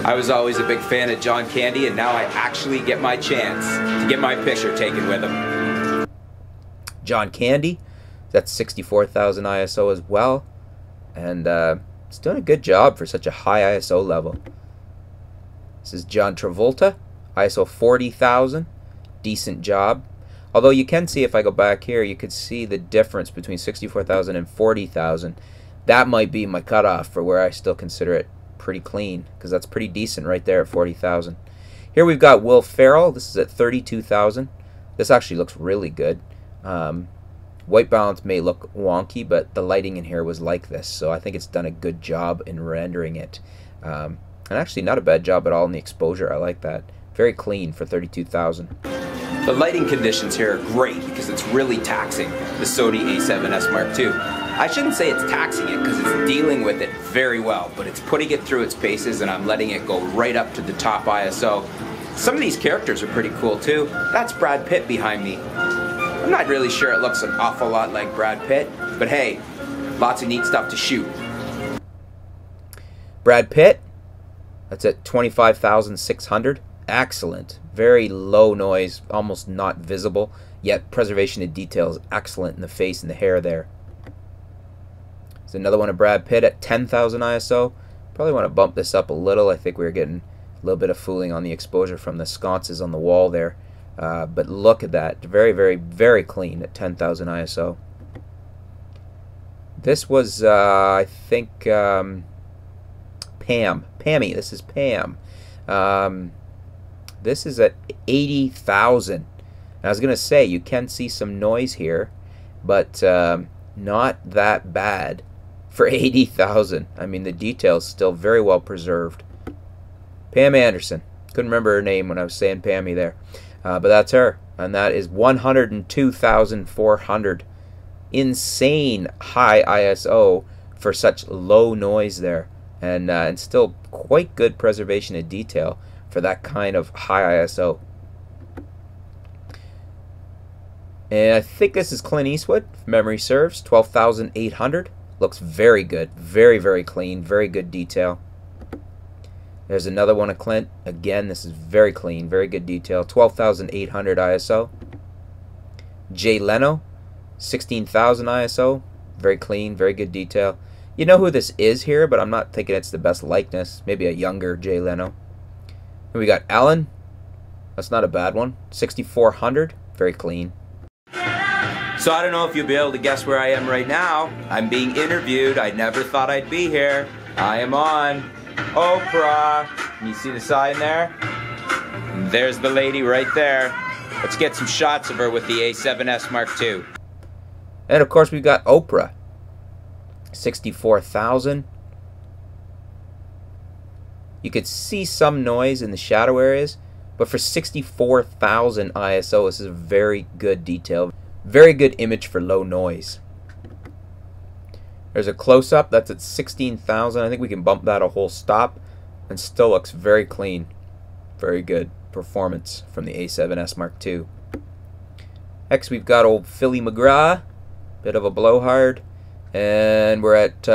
I was always a big fan of John Candy, and now I actually get my chance to get my picture taken with him. John Candy, that's 64,000 ISO as well, and it's doing a good job for such a high ISO level. This is John Travolta, ISO 40,000, decent job. Although you can see, if I go back here, you could see the difference between 64,000 and 40,000. That might be my cutoff for where I still consider it pretty clean, because that's pretty decent right there at 40,000. Here we've got Will Ferrell. This is at 32,000. This actually looks really good. White balance may look wonky, but the lighting in here was like this, so I think it's done a good job in rendering it. And actually not a bad job at all in the exposure. I like that. Very clean for 32,000. The lighting conditions here are great because it's really taxing the Sony a7S Mark II. I shouldn't say it's taxing it because it's dealing with it very well, but it's putting it through its paces and I'm letting it go right up to the top ISO. Some of these characters are pretty cool too. That's Brad Pitt behind me. I'm not really sure it looks an awful lot like Brad Pitt, but hey, lots of neat stuff to shoot. Brad Pitt, that's at 25,600. Excellent. Very low noise, almost not visible, yet preservation of detail is excellent in the face and the hair there. There's another one of Brad Pitt at 10,000 ISO. Probably want to bump this up a little. I think we were getting a little bit of fooling on the exposure from the sconces on the wall there. But look at that. Very, very, very clean at 10,000 ISO. This was, I think, Pammy. This is Pam. This is at 80,000. I was going to say, you can see some noise here, but not that bad for 80,000. I mean, the detail's still very well preserved. Pam Anderson. Couldn't remember her name when I was saying Pammy there. But that's her. And that is 102,400. Insane high ISO for such low noise there. And still quite good preservation of detail for that kind of high ISO. And I think this is Clint Eastwood, if memory serves. 12,800. Looks very good. Very, very clean. Very good detail. There's another one of Clint. Again, this is very clean. Very good detail. 12,800 ISO. Jay Leno. 16,000 ISO. Very clean. Very good detail. You know who this is here, but I'm not thinking it's the best likeness. Maybe a younger Jay Leno. And we got Ellen. That's not a bad one. 6,400. Very clean. So I don't know if you'll be able to guess where I am right now. I'm being interviewed. I never thought I'd be here. I am on Oprah. Can you see the sign there? And there's the lady right there. Let's get some shots of her with the a7S Mark II. And of course we've got Oprah. 64,000. You could see some noise in the shadow areas, but for 64,000 ISO, this is a very good detail. Very good image for low noise. There's a close-up that's at 16,000. I think we can bump that a whole stop and still looks very clean. Very good performance from the a7S Mark II. Next we've got old Philly McGraw. Bit of a blowhard. And we're at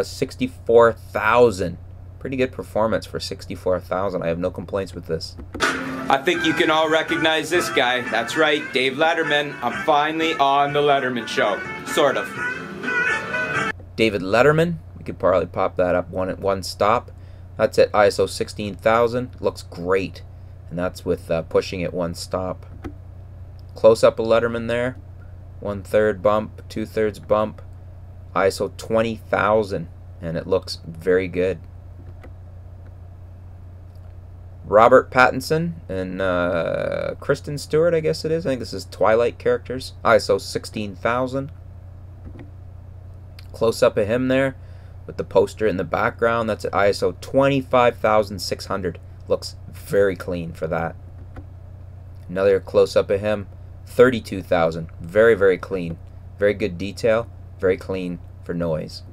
64,000. Pretty good performance for 64,000. I have no complaints with this. I think you can all recognize this guy. That's right, Dave Letterman. I'm finally on the Letterman show. Sort of. David Letterman. We could probably pop that up one stop. That's at ISO 16,000. Looks great. And that's with pushing it one stop. Close up of Letterman there. 1/3 bump, 2/3 bump. ISO 20,000. And it looks very good. Robert Pattinson and Kristen Stewart, I guess it is. I think this is Twilight characters. ISO 16,000. Close up of him there with the poster in the background. That's at ISO 25,600. Looks very clean for that. Another close up of him. 32,000. Very, very clean. Very good detail. Very clean for noise.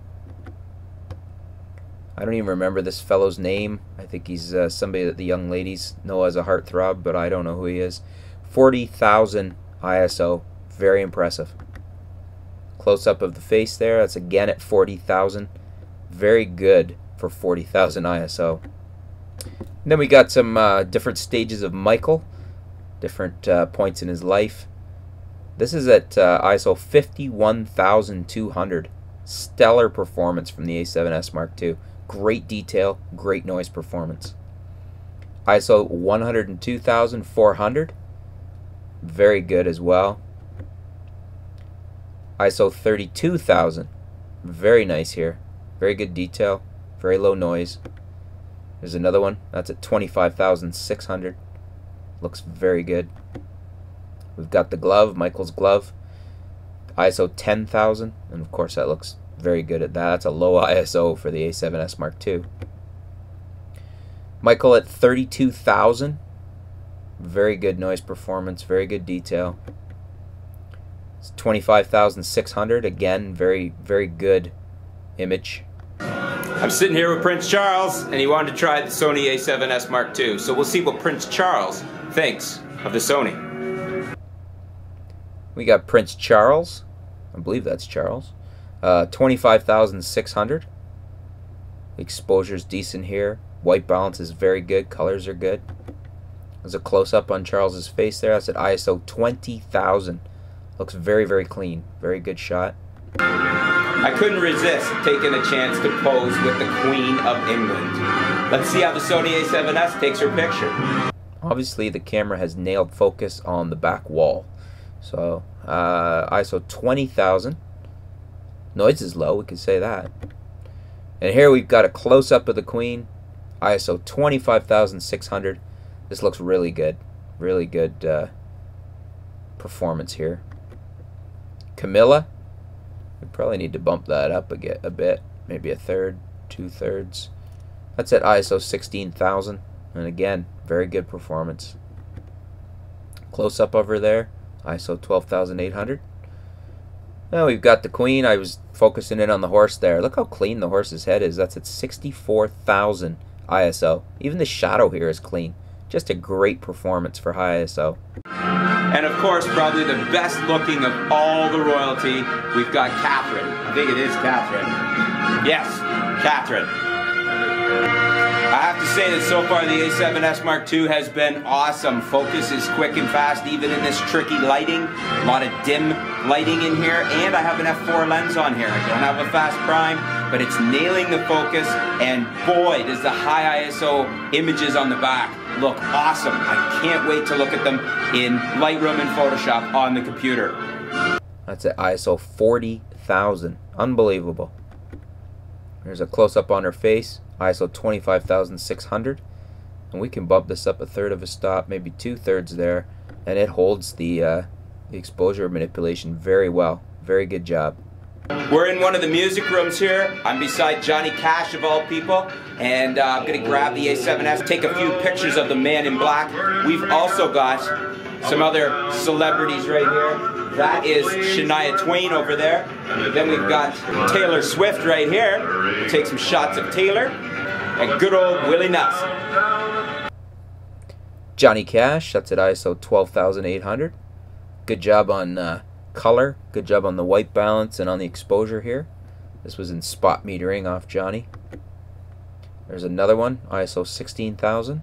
I don't even remember this fellow's name. I think he's somebody that the young ladies know as a heartthrob, but I don't know who he is. 40,000 ISO. Very impressive. Close-up of the face there. That's again at 40,000. Very good for 40,000 ISO. And then we got some different stages of Michael, different points in his life. This is at ISO 51,200. Stellar performance from the A7S Mark II. Great detail, great noise performance. ISO 102,400. Very good as well. ISO 32,000. Very nice here. Very good detail. Very low noise. There's another one. That's at 25,600. Looks very good. We've got the glove, Michael's glove. ISO 10,000. And of course that looks very good at that. That's a low ISO for the A7S Mark II. Michael at 32,000. Very good noise performance. Very good detail. It's 25,600. Again, very, very good image. I'm sitting here with Prince Charles, and he wanted to try the Sony A7S Mark II. So we'll see what Prince Charles thinks of the Sony. We got Prince Charles. I believe that's Charles. 25,600. Exposure's decent here. White balance is very good. Colors are good. There's a close-up on Charles's face there. That's at ISO 20,000. Looks very, very clean. Very good shot. I couldn't resist taking a chance to pose with the Queen of England. Let's see how the Sony A7S takes her picture. Obviously, the camera has nailed focus on the back wall. So, ISO 20,000. Noise is low, we could say that. And here we've got a close-up of the Queen. ISO 25,600. This looks really good. Really good performance here. Camilla. We probably need to bump that up a bit. Maybe a third, 2/3. That's at ISO 16,000. And again, very good performance. Close-up over there. ISO 12,800. Now we've got the Queen. I was focusing in on the horse there. Look how clean the horse's head is. That's at 64,000 ISO. Even the shadow here is clean. Just a great performance for high ISO. And of course, probably the best looking of all the royalty, we've got Catherine. I think it is Catherine. Yes, Catherine. I have to say that so far the A7S Mark II has been awesome. Focus is quick and fast, even in this tricky lighting. A lot of dim lighting in here, and I have an f4 lens on here. I don't have a fast prime, but it's nailing the focus, and boy, does the high ISO images on the back look awesome. I can't wait to look at them in Lightroom and Photoshop on the computer. That's at ISO 40,000. Unbelievable. There's a close-up on her face. ISO 25,600. And we can bump this up a third of a stop, maybe 2/3 there. And it holds the exposure manipulation very well. Very good job. We're in one of the music rooms here. I'm beside Johnny Cash of all people, and I'm going to grab the A7S, take a few pictures of the Man in Black. We've also got some other celebrities right here. That is Shania Twain over there. Then we've got Taylor Swift right here. We'll take some shots of Taylor, and good old Willie Nelson. Johnny Cash, that's at ISO 12,800. Good job on color, good job on the white balance and on the exposure here. This was in spot metering off Johnny. There's another one, ISO 16,000.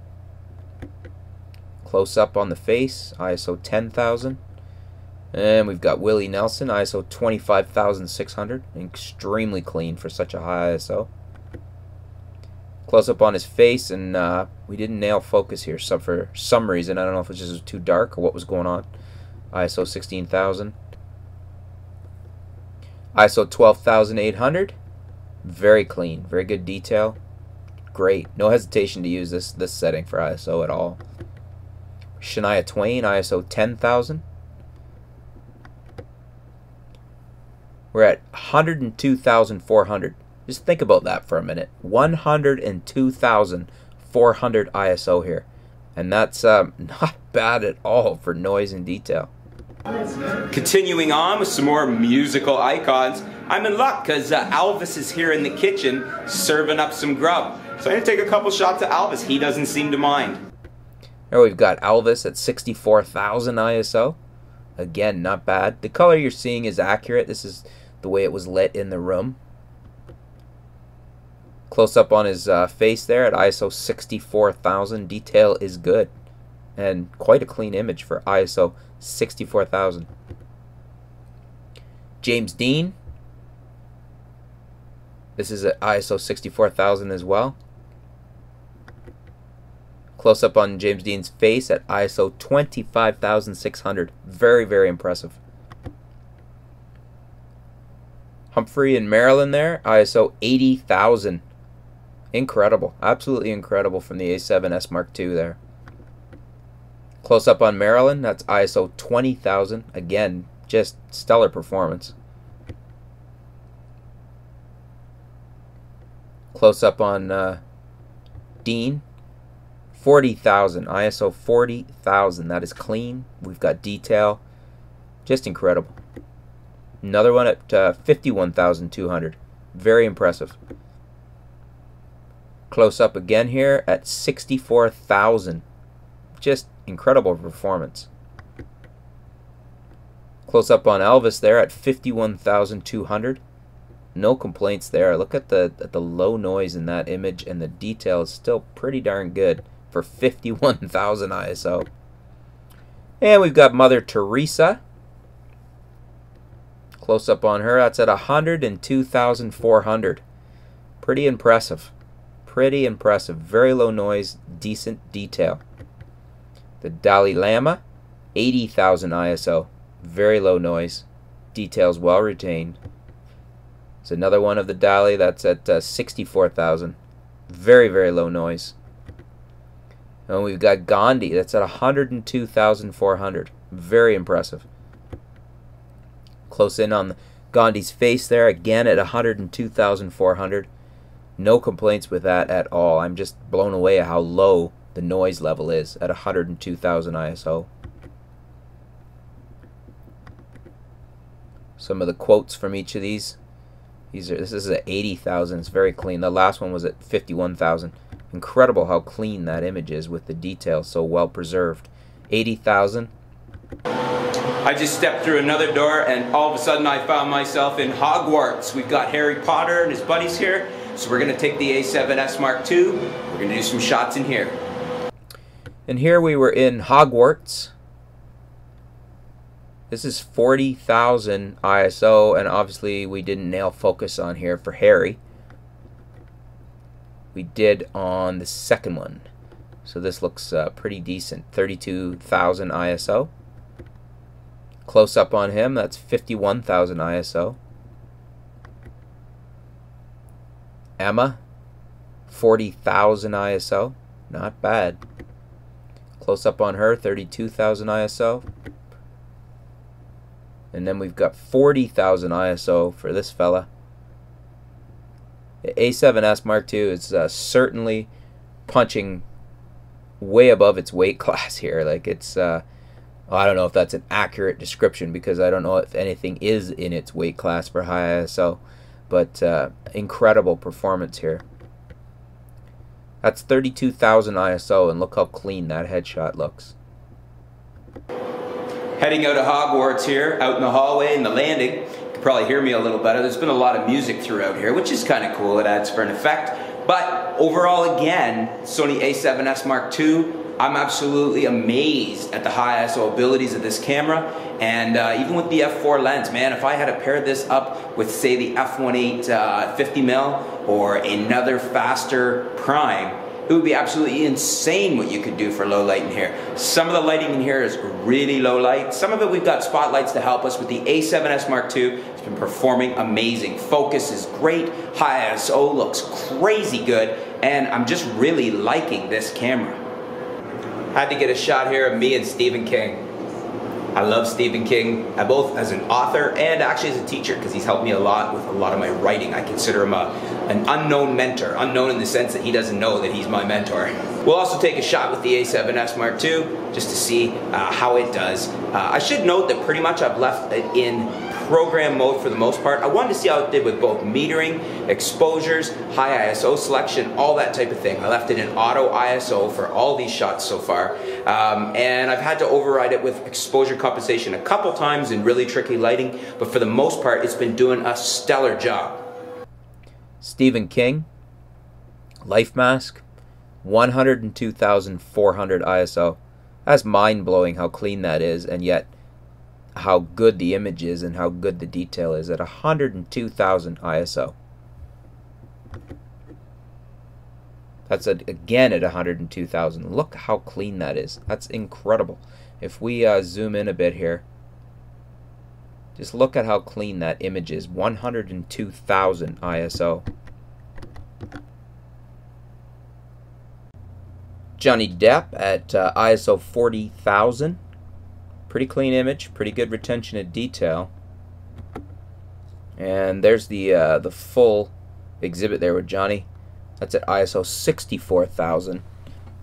Close up on the face, ISO 10,000. And we've got Willie Nelson, ISO 25,600. Extremely clean for such a high ISO. Close up on his face, and we didn't nail focus here. So for some reason, I don't know if it just was too dark or what was going on. ISO 16,000. ISO 12,800. Very clean, very good detail. Great. No hesitation to use this setting for ISO at all. Shania Twain, ISO 10,000. We're at 102,400. Just think about that for a minute. 102,400 ISO here. And that's not bad at all for noise and detail. Continuing on with some more musical icons, I'm in luck because Elvis is here in the kitchen serving up some grub. So I'm going to take a couple shots of Elvis. He doesn't seem to mind. Here we've got Elvis at 64,000 ISO. Again, not bad. The color you're seeing is accurate. This is the way it was lit in the room. Close up on his face there at ISO 64,000. Detail is good. And quite a clean image for ISO 64,000. James Dean. This is at ISO 64,000 as well. Close up on James Dean's face at ISO 25,600. Very, very impressive. Humphrey and Marilyn there, ISO 80,000. Incredible. Absolutely incredible from the A7S Mark II there. Close up on Marilyn, that's ISO 20,000. Again, just stellar performance. Close up on Dean, 40,000. ISO 40,000. That is clean. We've got detail. Just incredible. Another one at 51,200. Very impressive. Close up again here at 64,000. Just incredible performance. Close up on Elvis there at 51,200. No complaints there. Look at the low noise in that image, and the detail is still pretty darn good for 51,000 ISO. And we've got Mother Teresa. Close up on her, that's at 102,400. Pretty impressive. Pretty impressive. Very low noise, decent detail. The Dalai Lama, 80,000 ISO. Very low noise. Details well retained. It's another one of the Dalai that's at 64,000. Very, very low noise. And we've got Gandhi, that's at 102,400. Very impressive. Close in on Gandhi's face there, again at 102,400. No complaints with that at all. I'm just blown away at how low the noise level is at 102,000 ISO. Some of the quotes from each of these. This is at 80,000. It's very clean. The last one was at 51,000. Incredible how clean that image is with the detail so well preserved. 80,000. I just stepped through another door and all of a sudden I found myself in Hogwarts. We've got Harry Potter and his buddies here. So we're going to take the A7S Mark II. We're going to do some shots in here. And here we were in Hogwarts. This is 40,000 ISO, and obviously we didn't nail focus on here for Harry. We did on the second one. So this looks pretty decent. 32,000 ISO. Close up on him, that's 51,000 ISO. Emma, 40,000 ISO. Not bad. Close up on her, 32,000 ISO. And then we've got 40,000 ISO for this fella. The A7S Mark II is certainly punching way above its weight class here. Like it's, I don't know if that's an accurate description because I don't know if anything is in its weight class for high ISO. But incredible performance here. That's 32,000 ISO, and look how clean that headshot looks. Heading out of Hogwarts here, out in the hallway in the landing. You can probably hear me a little better. There's been a lot of music throughout here, which is kind of cool. It adds for an effect. But overall, again, Sony A7S Mark II, I'm absolutely amazed at the high ISO abilities of this camera. And even with the f4 lens, man, if I had to pair this up with, say, the f1.8 50mm or another faster prime, it would be absolutely insane what you could do for low light in here. Some of the lighting in here is really low light. Some of it we've got spotlights to help us. With the A7S Mark II, it's been performing amazing. Focus is great. High ISO looks crazy good. And I'm just really liking this camera. Had to get a shot here of me and Stephen King. I love Stephen King, both as an author and actually as a teacher, because he's helped me a lot with a lot of my writing. I consider him an unknown mentor, unknown in the sense that he doesn't know that he's my mentor. We'll also take a shot with the A7S Mark II just to see how it does. I should note that pretty much I've left it in program mode for the most part. I wanted to see how it did with both metering, exposures, high ISO selection, all that type of thing. I left it in auto ISO for all these shots so far. And I've had to override it with exposure compensation a couple times in really tricky lighting, but for the most part it's been doing a stellar job. Stephen King, Life mask, 102,400 ISO. That's mind-blowing how clean that is, and yet how good the image is and how good the detail is at 102,000 ISO. That's again at 102,000. Look how clean that is. That's incredible. If we zoom in a bit here, just look at how clean that image is. 102,000 ISO. Johnny Depp at ISO 40,000. Pretty clean image, pretty good retention of detail. And there's the full exhibit there with Johnny. That's at ISO 64,000.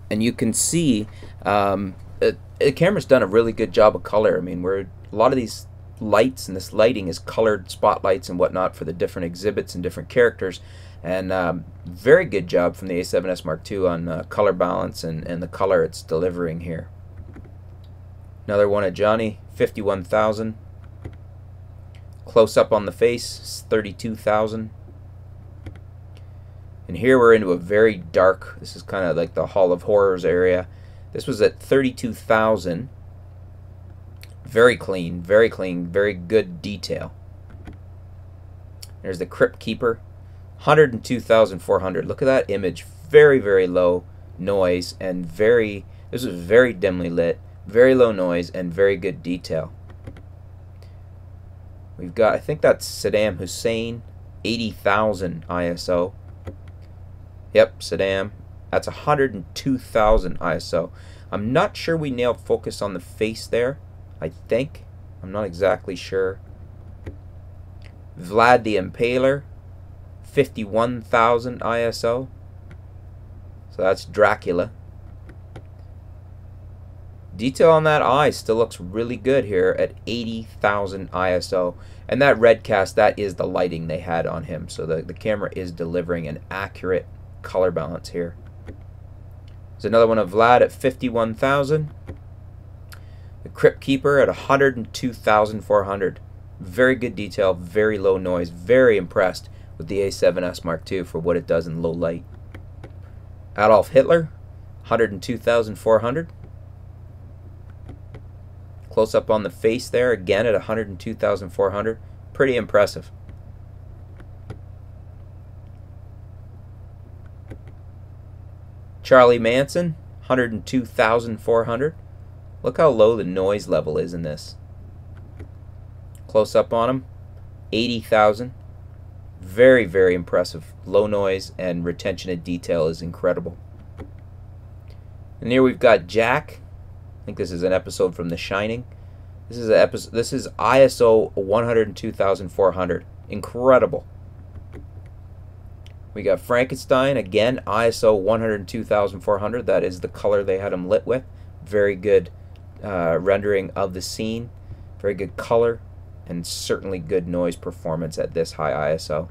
And you can see the camera's done a really good job of color. I mean, a lot of these lights and this lighting is colored spotlights and whatnot for the different exhibits and different characters. And very good job from the A7S Mark II on color balance and the color it's delivering here. Another one at Johnny, 51,000. Close up on the face, 32,000. And here we're into a very dark, this is kind of like the Hall of Horrors area. This was at 32,000. Very clean, very good detail. There's the Crypt Keeper, 102,400. Look at that image, very low noise and this was very dimly lit, very low noise and very good detail. We've got, I think that's Saddam Hussein, 80,000 ISO. Yep, Saddam. That's 102,000 ISO. I'm not sure we nailed focus on the face there. I think. I'm not exactly sure. Vlad the Impaler, 51,000 ISO. So that's Dracula. Detail on that eye still looks really good here at 80,000 ISO. And that red cast, that is the lighting they had on him. So the camera is delivering an accurate color balance here. There's another one of Vlad at 51,000. The Crypt Keeper at 102,400. Very good detail, very low noise. Very impressed with the A7S Mark II for what it does in low light. Adolf Hitler, 102,400. Close up on the face there, again at 102,400. Pretty impressive. Charlie Manson, 102,400. Look how low the noise level is in this. Close up on him, 80,000. Very impressive. Low noise and retention of detail is incredible. And here we've got Jack. I think this is an episode from The Shining. This is ISO 102,400. Incredible. We got Frankenstein, again, ISO 102,400. That is the color they had him lit with. Very good rendering of the scene. Very good color, and certainly good noise performance at this high ISO.